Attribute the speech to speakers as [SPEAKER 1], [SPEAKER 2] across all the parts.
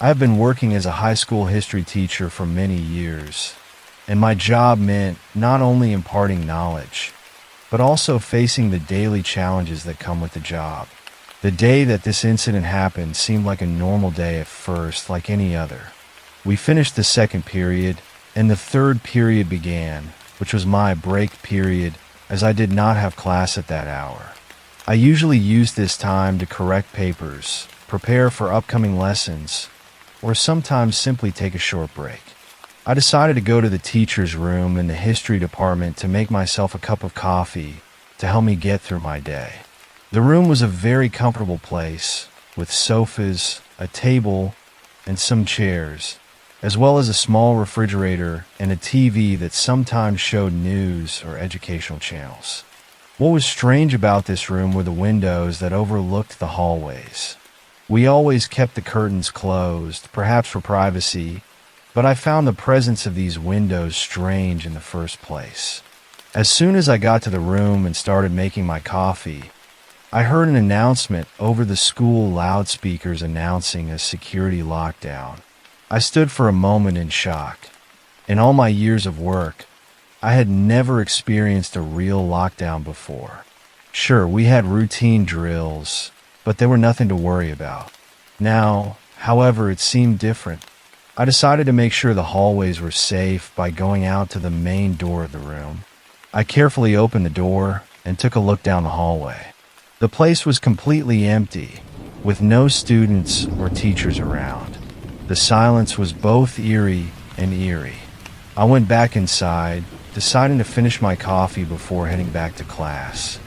[SPEAKER 1] I have been working as a high school history teacher for many years, and my job meant not only imparting knowledge, but also facing the daily challenges that come with the job. The day that this incident happened seemed like a normal day at first, like any other. We finished the second period, and the third period began, which was my break period, as I did not have class at that hour. I usually use this time to correct papers, prepare for upcoming lessons, or sometimes simply take a short break. I decided to go to the teacher's room in the history department to make myself a cup of coffee to help me get through my day. The room was a very comfortable place, with sofas, a table, and some chairs, as well as a small refrigerator and a TV that sometimes showed news or educational channels. What was strange about this room were the windows that overlooked the hallways. We always kept the curtains closed, perhaps for privacy, but I found the presence of these windows strange in the first place. As soon as I got to the room and started making my coffee, I heard an announcement over the school loudspeakers announcing a security lockdown. I stood for a moment in shock. In all my years of work, I had never experienced a real lockdown before. Sure, we had routine drills, but they were nothing to worry about. Now, however, it seemed different. I decided to make sure the hallways were safe by going out to the main door of the room. I carefully opened the door and took a look down the hallway. The place was completely empty, with no students or teachers around. The silence was both eerie and eerie. I went back inside, deciding to finish my coffee before heading back to class.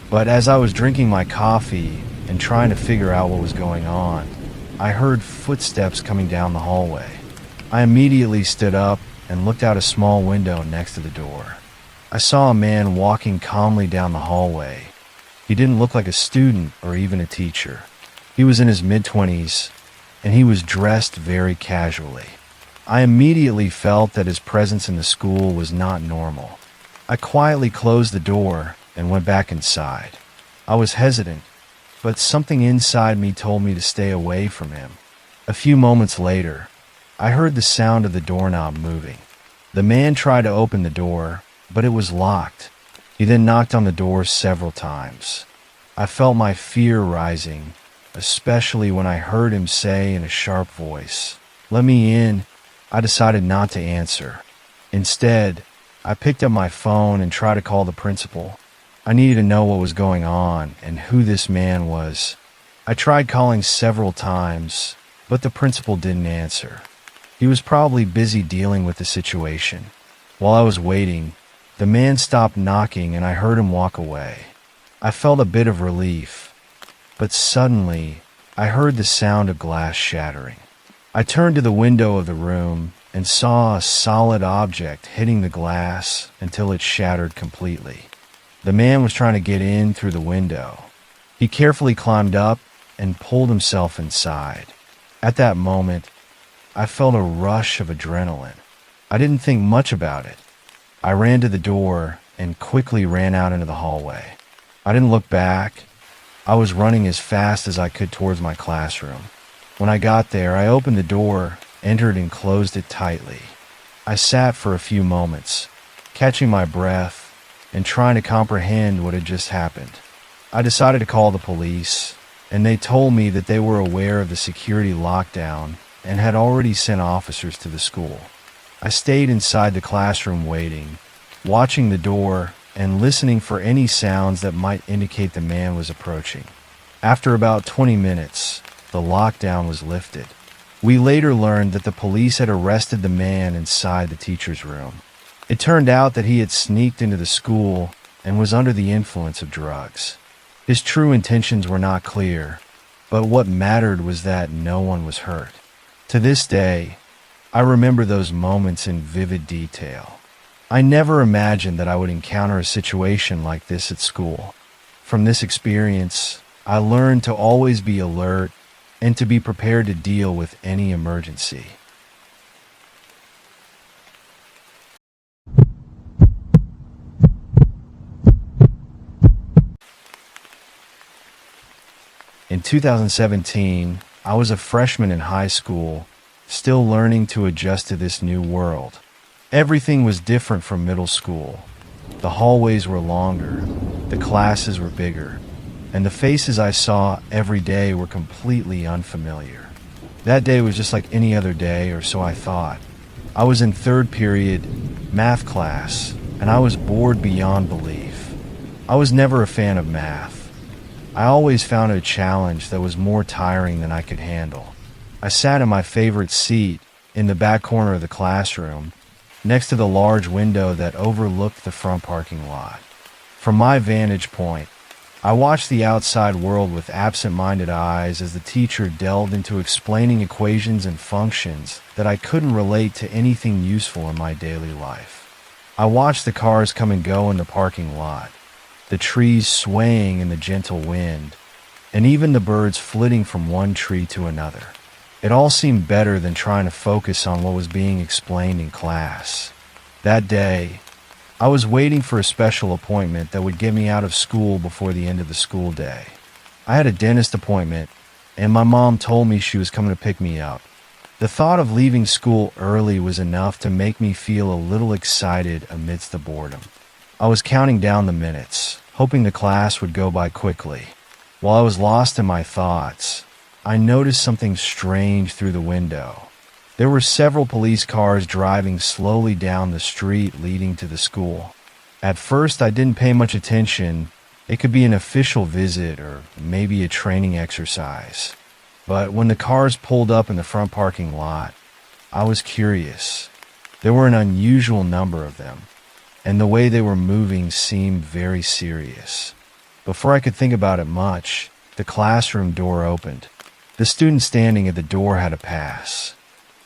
[SPEAKER 1] But as I was drinking my coffee and trying to figure out what was going on, I heard footsteps coming down the hallway. I immediately stood up and looked out a small window next to the door. I saw a man walking calmly down the hallway. He didn't look like a student or even a teacher. He was in his mid-20s, and he was dressed very casually. I immediately felt that his presence in the school was not normal. I quietly closed the door and went back inside. I was hesitant, but something inside me told me to stay away from him. A few moments later, I heard the sound of the doorknob moving. The man tried to open the door, but it was locked. He then knocked on the door several times. I felt my fear rising, especially when I heard him say in a sharp voice, "Let me in." I decided not to answer. Instead, I picked up my phone and tried to call the principal. I needed to know what was going on and who this man was. I tried calling several times, but the principal didn't answer. He was probably busy dealing with the situation. While I was waiting, the man stopped knocking and I heard him walk away. I felt a bit of relief, but suddenly I heard the sound of glass shattering. I turned to the window of the room and saw a solid object hitting the glass until it shattered completely. The man was trying to get in through the window. He carefully climbed up and pulled himself inside. At that moment, I felt a rush of adrenaline. I didn't think much about it. I ran to the door and quickly ran out into the hallway. I didn't look back. I was running as fast as I could towards my classroom. When I got there, I opened the door, entered and closed it tightly. I sat for a few moments, catching my breath and trying to comprehend what had just happened. I decided to call the police, and they told me that they were aware of the security lockdown and had already sent officers to the school. I stayed inside the classroom waiting, watching the door and listening for any sounds that might indicate the man was approaching. After about 20 minutes, the lockdown was lifted. We later learned that the police had arrested the man inside the teacher's room. It turned out that he had sneaked into the school and was under the influence of drugs. His true intentions were not clear, but what mattered was that no one was hurt. To this day, I remember those moments in vivid detail. I never imagined that I would encounter a situation like this at school. From this experience, I learned to always be alert and to be prepared to deal with any emergency. In 2017, I was a freshman in high school still learning to adjust to this new world. Everything was different from middle school. The hallways were longer, the classes were bigger, and the faces I saw every day were completely unfamiliar. That day was just like any other day, or so I thought. I was in third period math class, and I was bored beyond belief. I was never a fan of math. I always found it a challenge that was more tiring than I could handle. I sat in my favorite seat in the back corner of the classroom, next to the large window that overlooked the front parking lot. From my vantage point, I watched the outside world with absent-minded eyes as the teacher delved into explaining equations and functions that I couldn't relate to anything useful in my daily life. I watched the cars come and go in the parking lot, the trees swaying in the gentle wind, and even the birds flitting from one tree to another. It all seemed better than trying to focus on what was being explained in class. That day, I was waiting for a special appointment that would get me out of school before the end of the school day. I had a dentist appointment, and my mom told me she was coming to pick me up. The thought of leaving school early was enough to make me feel a little excited amidst the boredom. I was counting down the minutes, hoping the class would go by quickly. While I was lost in my thoughts, I noticed something strange through the window. There were several police cars driving slowly down the street leading to the school. At first, I didn't pay much attention. It could be an official visit or maybe a training exercise. But when the cars pulled up in the front parking lot, I was curious. There were an unusual number of them, and the way they were moving seemed very serious. Before I could think about it much, the classroom door opened. The student standing at the door had a pass.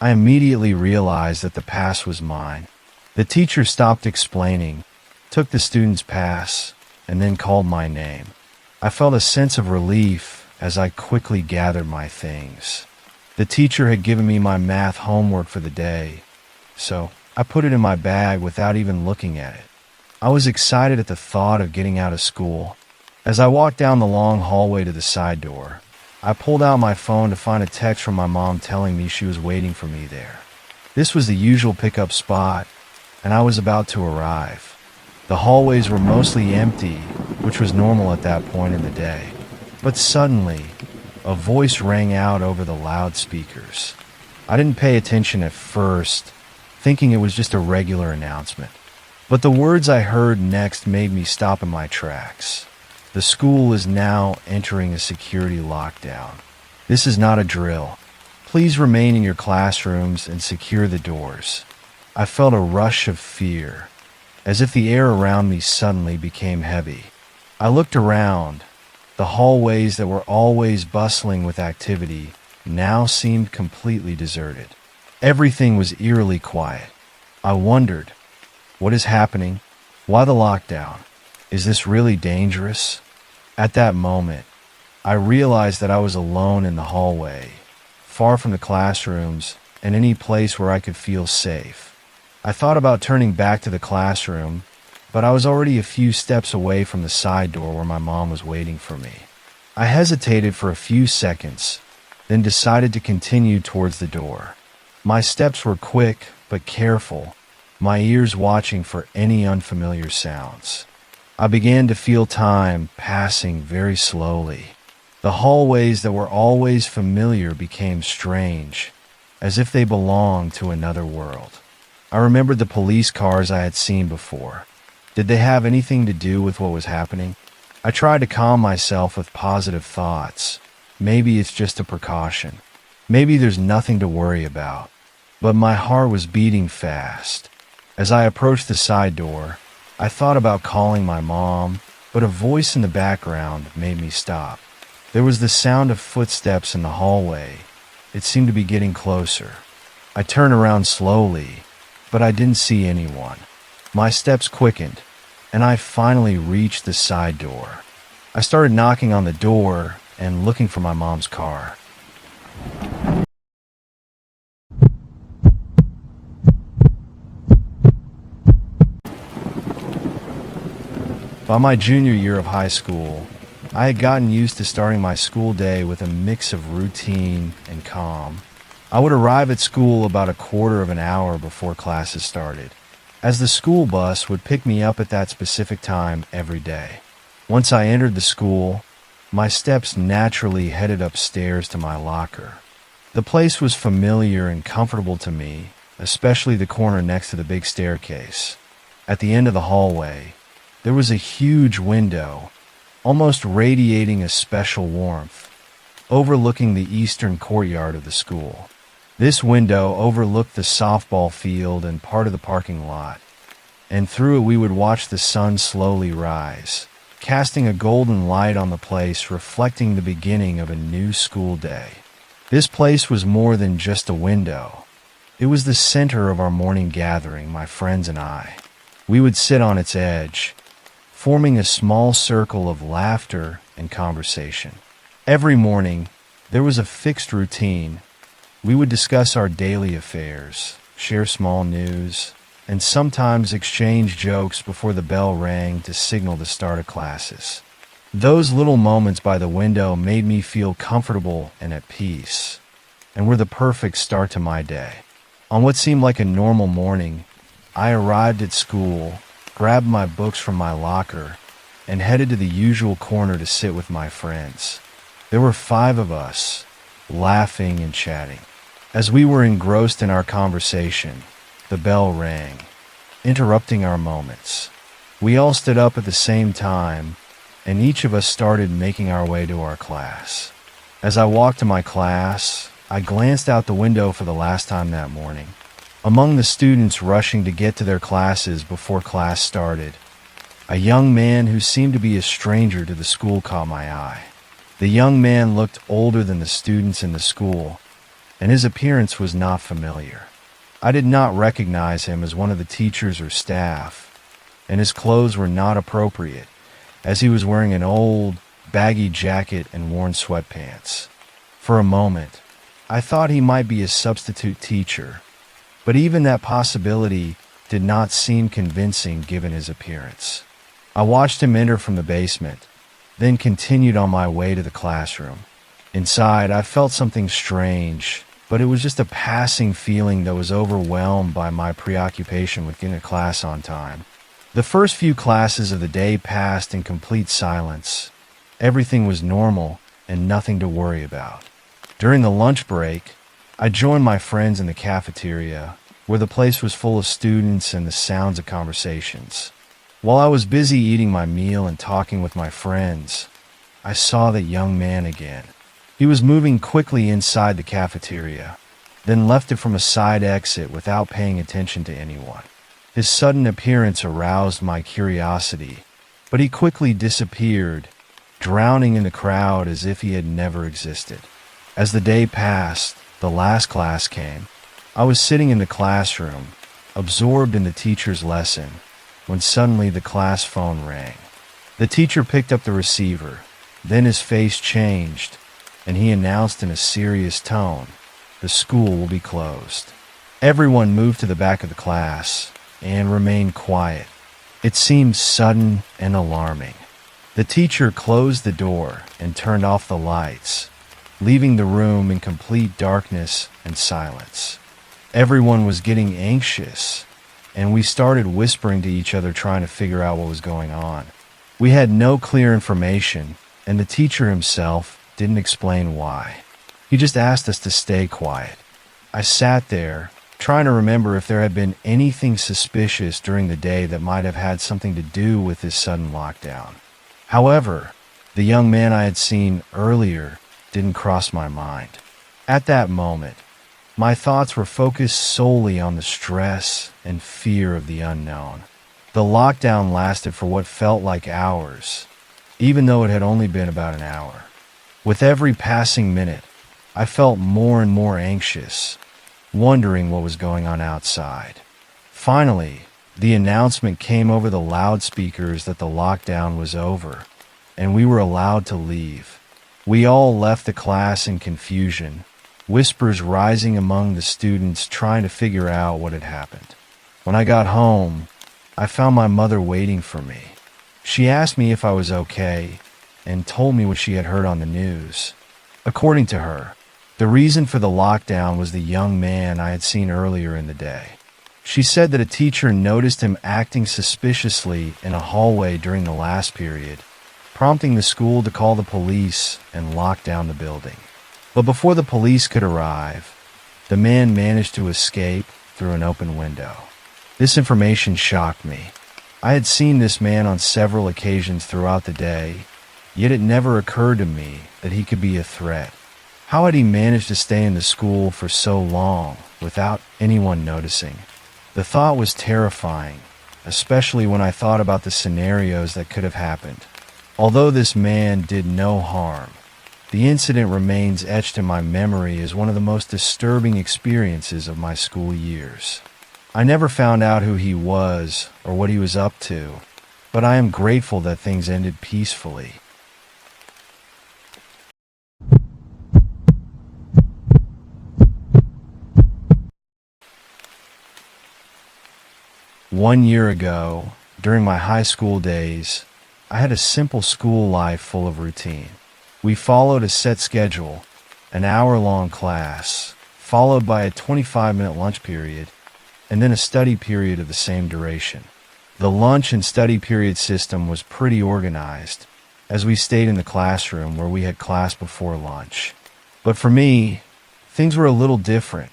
[SPEAKER 1] I immediately realized that the pass was mine. The teacher stopped explaining, took the student's pass, and then called my name. I felt a sense of relief as I quickly gathered my things. The teacher had given me my math homework for the day, so I put it in my bag without even looking at it. I was excited at the thought of getting out of school. As I walked down the long hallway to the side door, I pulled out my phone to find a text from my mom telling me she was waiting for me there. This was the usual pickup spot, and I was about to arrive. The hallways were mostly empty, which was normal at that point in the day. But suddenly, a voice rang out over the loudspeakers. I didn't pay attention at first, thinking it was just a regular announcement. But the words I heard next made me stop in my tracks. The school is now entering a security lockdown. This is not a drill. Please remain in your classrooms and secure the doors. I felt a rush of fear, as if the air around me suddenly became heavy. I looked around. The hallways that were always bustling with activity now seemed completely deserted. Everything was eerily quiet. I wondered, what is happening? Why the lockdown? Is this really dangerous? At that moment, I realized that I was alone in the hallway, far from the classrooms and any place where I could feel safe. I thought about turning back to the classroom, but I was already a few steps away from the side door where my mom was waiting for me. I hesitated for a few seconds, then decided to continue towards the door. My steps were quick but careful, my ears watching for any unfamiliar sounds. I began to feel time passing very slowly. The hallways that were always familiar became strange, as if they belonged to another world. I remembered the police cars I had seen before. Did they have anything to do with what was happening? I tried to calm myself with positive thoughts. Maybe it's just a precaution. Maybe there's nothing to worry about. But my heart was beating fast. As I approached the side door, I thought about calling my mom, but a voice in the background made me stop. There was the sound of footsteps in the hallway. It seemed to be getting closer. I turned around slowly, but I didn't see anyone. My steps quickened, and I finally reached the side door. I started knocking on the door and looking for my mom's car. By my junior year of high school, I had gotten used to starting my school day with a mix of routine and calm. I would arrive at school about a quarter of an hour before classes started, as the school bus would pick me up at that specific time every day. Once I entered the school, my steps naturally headed upstairs to my locker. The place was familiar and comfortable to me, especially the corner next to the big staircase. At the end of the hallway, there was a huge window, almost radiating a special warmth, overlooking the eastern courtyard of the school. This window overlooked the softball field and part of the parking lot, and through it we would watch the sun slowly rise, casting a golden light on the place, reflecting the beginning of a new school day. This place was more than just a window. It was the center of our morning gathering, my friends and I. We would sit on its edge, forming a small circle of laughter and conversation. Every morning, there was a fixed routine. We would discuss our daily affairs, share small news, and sometimes exchange jokes before the bell rang to signal the start of classes. Those little moments by the window made me feel comfortable and at peace, and were the perfect start to my day. On what seemed like a normal morning, I arrived at school, grabbed my books from my locker, and headed to the usual corner to sit with my friends. There were 5 of us, laughing and chatting. As we were engrossed in our conversation, the bell rang, interrupting our moments. We all stood up at the same time, and each of us started making our way to our class. As I walked to my class, I glanced out the window for the last time that morning. Among the students rushing to get to their classes before class started, a young man who seemed to be a stranger to the school caught my eye. The young man looked older than the students in the school, and his appearance was not familiar. I did not recognize him as one of the teachers or staff, and his clothes were not appropriate, as he was wearing an old, baggy jacket and worn sweatpants. For a moment, I thought he might be a substitute teacher, but even that possibility did not seem convincing given his appearance. I watched him enter from the basement, then continued on my way to the classroom. Inside, I felt something strange, but it was just a passing feeling that was overwhelmed by my preoccupation with getting to class on time. The first few classes of the day passed in complete silence. Everything was normal and nothing to worry about. During the lunch break, I joined my friends in the cafeteria, where the place was full of students and the sounds of conversations. While I was busy eating my meal and talking with my friends, I saw that young man again. He was moving quickly inside the cafeteria, then left it from a side exit without paying attention to anyone. His sudden appearance aroused my curiosity, but he quickly disappeared, drowning in the crowd as if he had never existed. As the day passed, the last class came. I was sitting in the classroom, absorbed in the teacher's lesson, when suddenly the class phone rang. The teacher picked up the receiver, then his face changed, and he announced in a serious tone, "The school will be closed." Everyone moved to the back of the class and remained quiet. It seemed sudden and alarming. The teacher closed the door and turned off the lights, leaving the room in complete darkness and silence. Everyone was getting anxious, and we started whispering to each other trying to figure out what was going on. We had no clear information, and the teacher himself didn't explain why. He just asked us to stay quiet. I sat there, trying to remember if there had been anything suspicious during the day that might have had something to do with this sudden lockdown. However, the young man I had seen earlier didn't cross my mind. At that moment, my thoughts were focused solely on the stress and fear of the unknown. The lockdown lasted for what felt like hours, even though it had only been about an hour. With every passing minute, I felt more and more anxious, wondering what was going on outside. Finally, the announcement came over the loudspeakers that the lockdown was over, and we were allowed to leave. We all left the class in confusion, whispers rising among the students trying to figure out what had happened. When I got home, I found my mother waiting for me. She asked me if I was okay and told me what she had heard on the news. According to her, The reason for the lockdown was the young man I had seen earlier in the day. She said that a teacher noticed him acting suspiciously in a hallway during the last period, prompting the school to call the police and lock down the building. But before the police could arrive, the man managed to escape through an open window. This information shocked me. I had seen this man on several occasions throughout the day, yet it never occurred to me that he could be a threat. How had he managed to stay in the school for so long without anyone noticing? The thought was terrifying, especially when I thought about the scenarios that could have happened. Although this man did no harm, the incident remains etched in my memory as one of the most disturbing experiences of my school years. I never found out who he was or what he was up to, but I am grateful that things ended peacefully. One year ago, during my high school days, I had a simple school life full of routine. We followed a set schedule, an hour-long class, followed by a 25-minute lunch period, and then a study period of the same duration. The lunch and study period system was pretty organized, as we stayed in the classroom where we had class before lunch. But for me, things were a little different.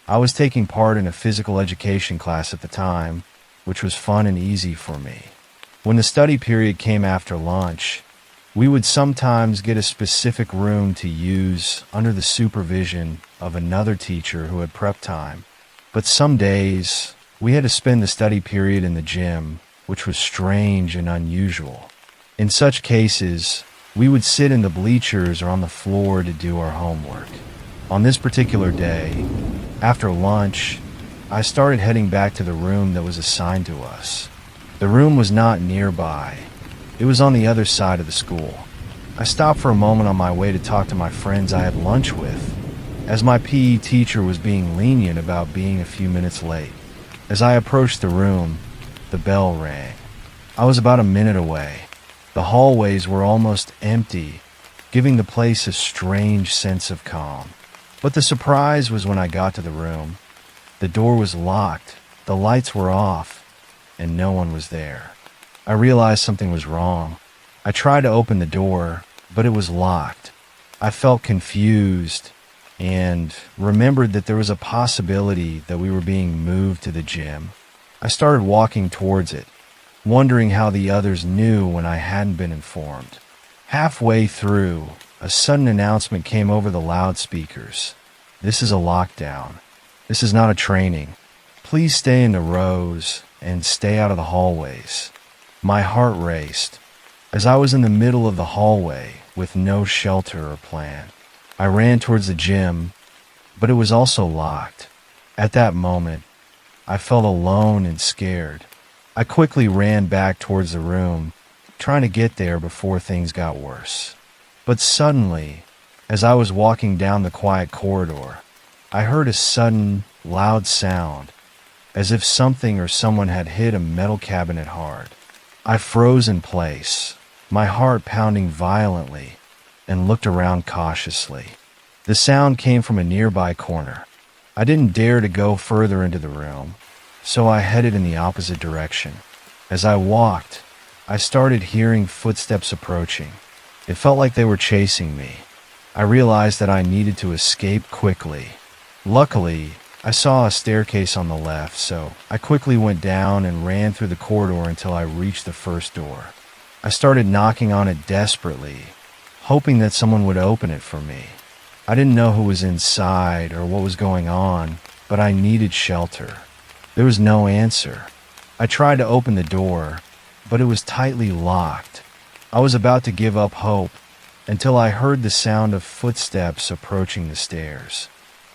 [SPEAKER 1] I was taking part in a physical education class at the time, which was fun and easy for me. When the study period came after lunch, we would sometimes get a specific room to use under the supervision of another teacher who had prep time. But some days, we had to spend the study period in the gym, which was strange and unusual. In such cases, we would sit in the bleachers or on the floor to do our homework. On this particular day, after lunch, I started heading back to the room that was assigned to us. The room was not nearby. It was on the other side of the school. I stopped for a moment on my way to talk to my friends I had lunch with, as my PE teacher was being lenient about being a few minutes late. As I approached the room, the bell rang. I was about a minute away. The hallways were almost empty, giving the place a strange sense of calm. But the surprise was when I got to the room. The door was locked, the lights were off, and no one was there. I realized something was wrong. I tried to open the door, but it was locked. I felt confused and remembered that there was a possibility that we were being moved to the gym. I started walking towards it, wondering how the others knew when I hadn't been informed. Halfway through, a sudden announcement came over the loudspeakers. This is a lockdown. This is not a training. Please stay in the rows and stay out of the hallways. My heart raced. As I was in the middle of the hallway with no shelter or plan, I ran towards the gym, but it was also locked. At that moment, I felt alone and scared. I quickly ran back towards the room, trying to get there before things got worse. But suddenly, as I was walking down the quiet corridor, I heard a sudden, loud sound, as if something or someone had hit a metal cabinet hard. I froze in place, my heart pounding violently, and looked around cautiously. The sound came from a nearby corner. I didn't dare to go further into the room, so I headed in the opposite direction. As I walked, I started hearing footsteps approaching. It felt like they were chasing me. I realized that I needed to escape quickly. Luckily, I saw a staircase on the left, so I quickly went down and ran through the corridor until I reached the first door. I started knocking on it desperately, hoping that someone would open it for me. I didn't know who was inside or what was going on, but I needed shelter. There was no answer. I tried to open the door, but it was tightly locked. I was about to give up hope until I heard the sound of footsteps approaching the stairs.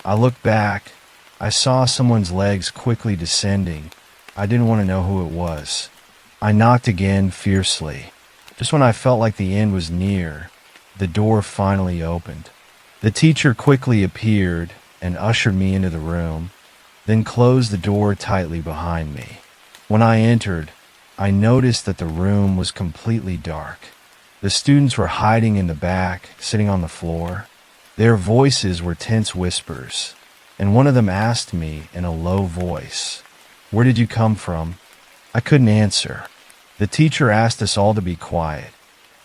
[SPEAKER 1] I looked back. I saw someone's legs quickly descending. I didn't want to know who it was. I knocked again fiercely. Just when I felt like the end was near, the door finally opened. The teacher quickly appeared and ushered me into the room, then closed the door tightly behind me. When I entered, I noticed that the room was completely dark. The students were hiding in the back, sitting on the floor. Their voices were tense whispers, and one of them asked me in a low voice, "Where did you come from?" I couldn't answer. The teacher asked us all to be quiet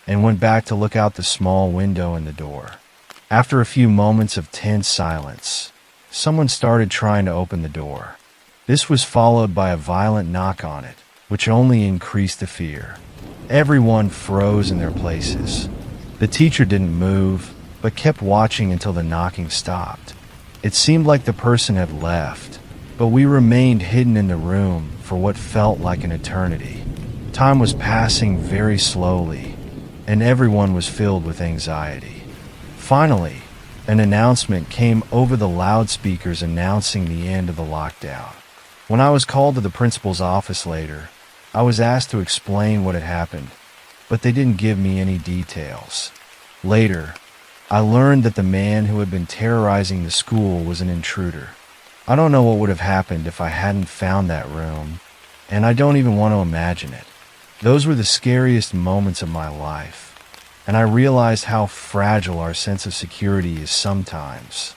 [SPEAKER 1] and went back to look out the small window in the door. After a few moments of tense silence, someone started trying to open the door. This was followed by a violent knock on it, which only increased the fear. Everyone froze in their places. The teacher didn't move, but kept watching until the knocking stopped. It seemed like the person had left, but we remained hidden in the room for what felt like an eternity. Time was passing very slowly, and everyone was filled with anxiety. Finally, an announcement came over the loudspeakers announcing the end of the lockdown. When I was called to the principal's office later, I was asked to explain what had happened, but they didn't give me any details. Later, I learned that the man who had been terrorizing the school was an intruder. I don't know what would have happened if I hadn't found that room, and I don't even want to imagine it. Those were the scariest moments of my life, and I realized how fragile our sense of security is sometimes.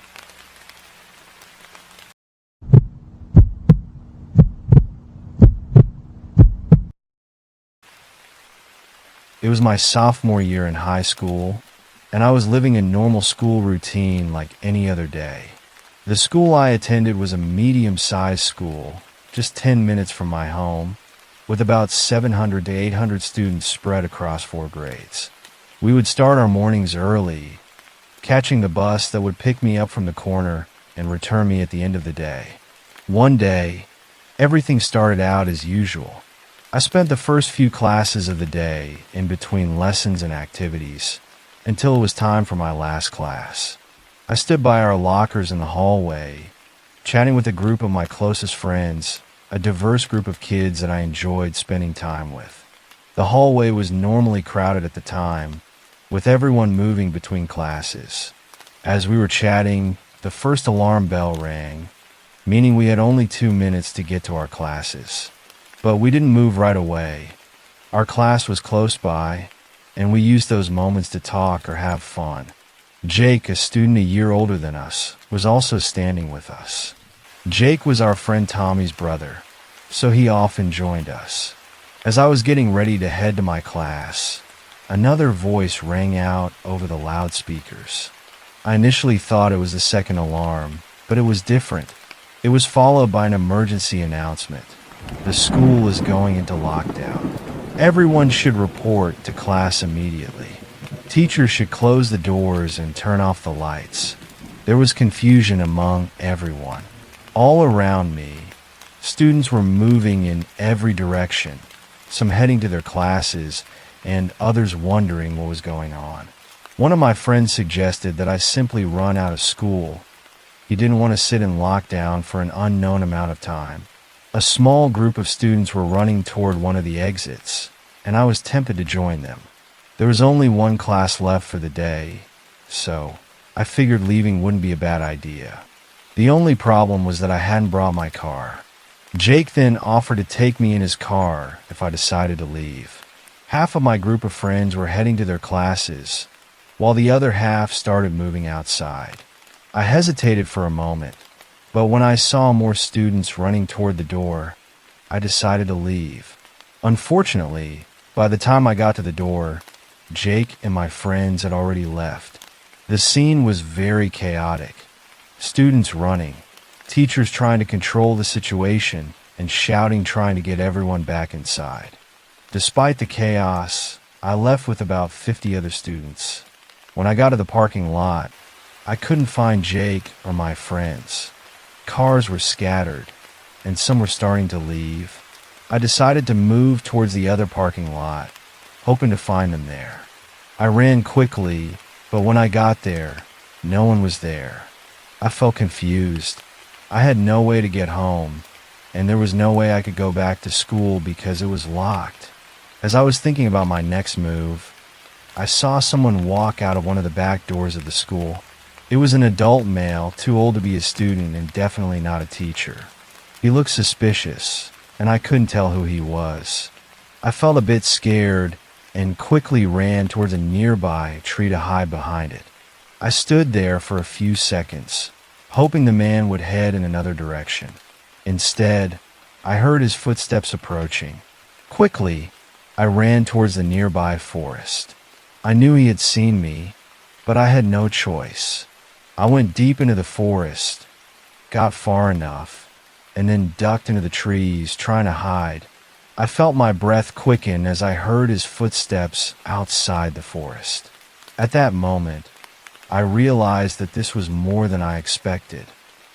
[SPEAKER 1] It was my sophomore year in high school, and I was living a normal school routine like any other day. The school I attended was a medium-sized school, just 10 minutes from my home, with about 700 to 800 students spread across 4 grades. We would start our mornings early, catching the bus that would pick me up from the corner and return me at the end of the day. One day, everything started out as usual. I spent the first few classes of the day in between lessons and activities until it was time for my last class. I stood by our lockers in the hallway, chatting with a group of my closest friends, a diverse group of kids that I enjoyed spending time with. The hallway was normally crowded at the time, with everyone moving between classes. As we were chatting, the first alarm bell rang, meaning we had only 2 minutes to get to our classes. But we didn't move right away. Our class was close by, and we used those moments to talk or have fun. Jake, a student a year older than us, was also standing with us. Jake was our friend Tommy's brother, so he often joined us. As I was getting ready to head to my class, another voice rang out over the loudspeakers. I initially thought it was the second alarm, but it was different. It was followed by an emergency announcement. The school is going into lockdown. Everyone should report to class immediately. Teachers should close the doors and turn off the lights. There was confusion among everyone. All around me, students were moving in every direction, some heading to their classes and others wondering what was going on. One of my friends suggested that I simply run out of school. He didn't want to sit in lockdown for an unknown amount of time. A small group of students were running toward one of the exits, and I was tempted to join them. There was only one class left for the day, so I figured leaving wouldn't be a bad idea. The only problem was that I hadn't brought my car. Jake then offered to take me in his car if I decided to leave. Half of my group of friends were heading to their classes, while the other half started moving outside. I hesitated for a moment, but when I saw more students running toward the door, I decided to leave. Unfortunately, by the time I got to the door, Jake and my friends had already left. The scene was very chaotic. Students running, teachers trying to control the situation, and shouting trying to get everyone back inside. Despite the chaos, I left with about 50 other students. When I got to the parking lot, I couldn't find Jake or my friends. Cars were scattered, and some were starting to leave. I decided to move towards the other parking lot, hoping to find them there. I ran quickly, but when I got there, no one was there. I felt confused. I had no way to get home, and there was no way I could go back to school because it was locked. As I was thinking about my next move, I saw someone walk out of one of the back doors of the school. It was an adult male, too old to be a student and definitely not a teacher. He looked suspicious, and I couldn't tell who he was. I felt a bit scared and quickly ran towards a nearby tree to hide behind it. I stood there for a few seconds, hoping the man would head in another direction. Instead, I heard his footsteps approaching. Quickly, I ran towards the nearby forest. I knew he had seen me, but I had no choice. I went deep into the forest, got far enough, and then ducked into the trees, trying to hide. I felt my breath quicken as I heard his footsteps outside the forest. At that moment, I realized that this was more than I expected.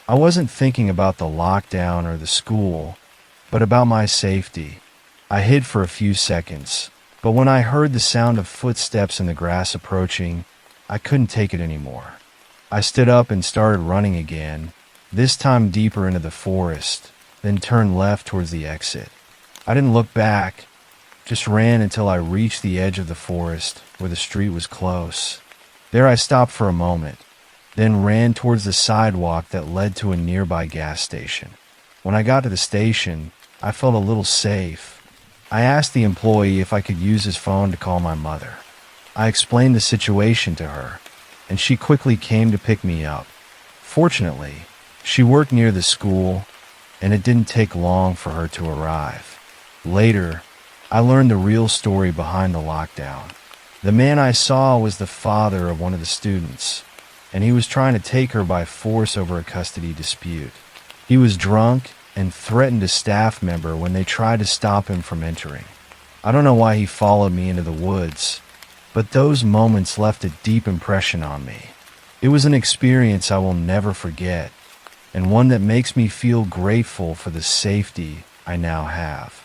[SPEAKER 1] I wasn't thinking about the lockdown or the school, but about my safety. I hid for a few seconds, but when I heard the sound of footsteps in the grass approaching, I couldn't take it anymore. I stood up and started running again, this time deeper into the forest, then turned left towards the exit. I didn't look back, just ran until I reached the edge of the forest where the street was close. There I stopped for a moment, then ran towards the sidewalk that led to a nearby gas station. When I got to the station, I felt a little safe. I asked the employee if I could use his phone to call my mother. I explained the situation to her, and she quickly came to pick me up. Fortunately, she worked near the school, and it didn't take long for her to arrive. Later, I learned the real story behind the lockdown. The man I saw was the father of one of the students, and he was trying to take her by force over a custody dispute. He was drunk and threatened a staff member when they tried to stop him from entering. I don't know why he followed me into the woods, but those moments left a deep impression on me. It was an experience I will never forget, and one that makes me feel grateful for the safety I now have.